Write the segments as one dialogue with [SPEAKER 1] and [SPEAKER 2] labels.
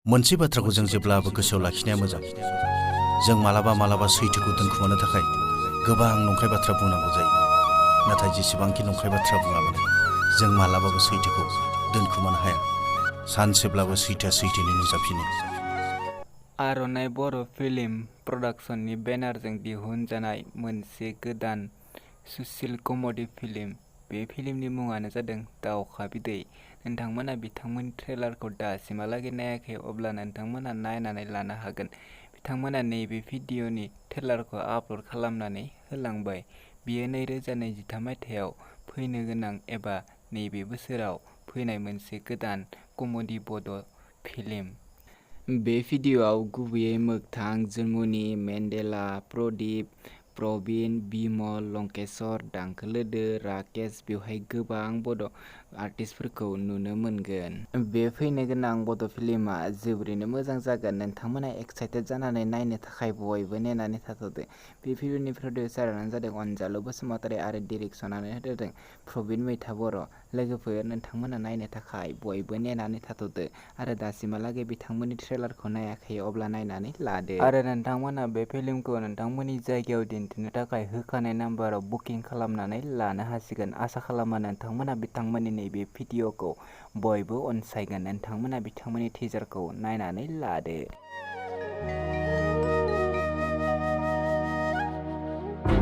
[SPEAKER 1] मोनसे बाथ्राखौ जों जेब्लाबो गोसोआव लाखिनाया मोजां। जों मालाबा सैथोखौ दोनखुमानो थाखाय गोबां नंखाय बाथ्रा बुंनांगौ जायो। नाथाय जेसेबांखि नंखाय बाथ्रा बुङा मानो जों मालाबाबो सैथोखौ दोनखुमानो हाया। सानसेब्लाबो सैथोआ सैथोनि नुजाफिनो।
[SPEAKER 2] आर'नाइ बर' फिल्म प्रडाक्शननि बेनारजों दिहुनजानाय मोनसे गोदान स'सियेल कमेडि फिल्म। बे फिल्मनि मुङानो जादों दावखा बिदै। नोंथांमोना बिथांमोननि ट्रेलारखौ दासिमहालागै नायाखै, अब्ला नोंथांमोना नायनानै लानो हागोन। बिथांमोना नैबे भिडिअ'नि ट्रेलारखौ आपल'ड खालामनानै होलांबाय। बियो 2023 मायथाइयाव फैनो गोनां एबा नैबे बोसोराव फैनाय मोनसे गोदान कमेडि बड' फिल्म। बे भिडिअ'आव गुबैयै मोगथां, जुमुनी, मेन्डेला, प्रदीप, प्रवीण, बिमल, लंकेशर, दांखोलोदो, राकेश बेवहाय गोबां बड' आर्टिस्टफोरखौ नुनो मोनगोन। बे फैनो गोनां बड' फिल्मआ जोबोरैनो मोजां जागोन। नोंथांमोना एक्साइटेड जानानै नायनो थाखाय बयबो नेनानै थाथ'दो। बे फिल्मनि प्रडिउसारानो जादों अनजालु बसुमतारी आरो डिरेक्शनानो होदों प्रवीण मैथा बर'। लोगोफोर, नोंथांमोना नायनो थाखाय बयबो नेनानै थाथ'दो आरो दासिमहालागै बिथांमोननि ट्रेलारखौ नायाखै अब्ला नायनानै लादो। आरो नोंथांमोना बे फिल्मखौ नोंथांमोननि जायगायाव दिन्थिनो थाखाय होखानाय नाम्बाराव बुकिं खालामनानै लानो हासिगोन। आसा खालामो नोंथांमोना बिथांमोननि नैबे भिडिअ'खौ बयबो अनसायगोन। नोंथांमोना बिथांमोननि टिजारखौ नायनानै लादो।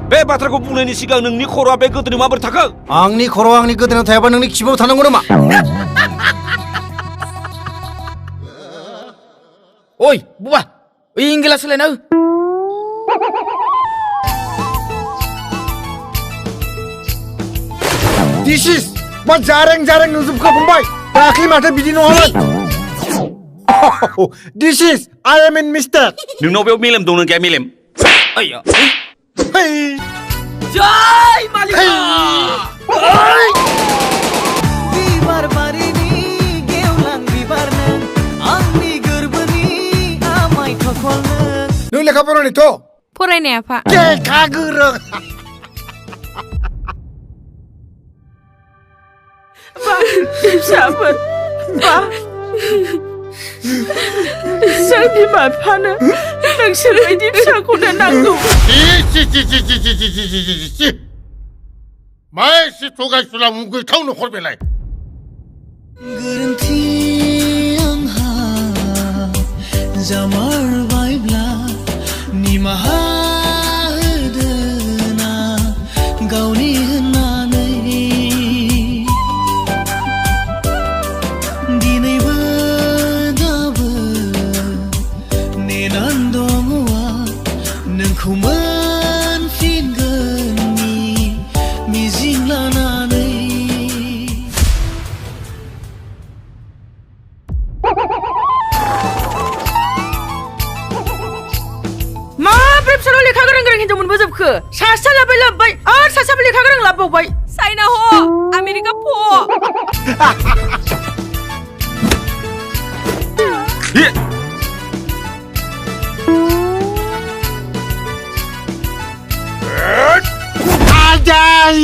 [SPEAKER 3] बे बाथ्राखौ बुंनायनि सिगां नोंनि खर'आ बे गोदोनायाव माबोरै थाखो?
[SPEAKER 1] आंनि खर'आ आंनि गोदोनायाव थायाबा नोंनि खिबुआव थानांगौ नामा?
[SPEAKER 4] ओइ बुबा, ओइ इंगिला सोलायना हो।
[SPEAKER 5] This is मा जारें नुजोबखो फंबाय? दाख्लि माथो बिदि नङामोन। This is I am in mistake.
[SPEAKER 3] नोंनाव बेयाव मेलेम दं ना गैया मेलेम? आया।
[SPEAKER 4] जय मालिका!
[SPEAKER 6] बिबार बारिनि गेवलां बिबार नों आंनि गोरबोनि आमाय थखल नों।
[SPEAKER 5] नों लेखा फरायनायथ'?
[SPEAKER 7] फरायनाया फा।
[SPEAKER 5] लेखा गोरों।
[SPEAKER 7] फिसाफोर, जों बिमा बिफानो नोंसोर बायदि फिसाखौनो नांगौ।
[SPEAKER 5] मा एसे थगायसुला मुगैथाव न'खर बेलाय?
[SPEAKER 6] गोरोन्थि आंहा जामारबायब्ला निमाहा होदो ना गावनि होननानै। दिनैबो दाबो नेनानै दङ नोंखौ मोनफिनगोननि मिजिं लानानै।
[SPEAKER 7] माब्रै फिसालाव लेखा गोरों हिनजाव मोनबोजोबखो? सासेया लाबोबाय आरो सासेयाबो लेखा गोरों लाबोबावबाय। चाइना ह, आमेरिका फ।
[SPEAKER 5] Ajay!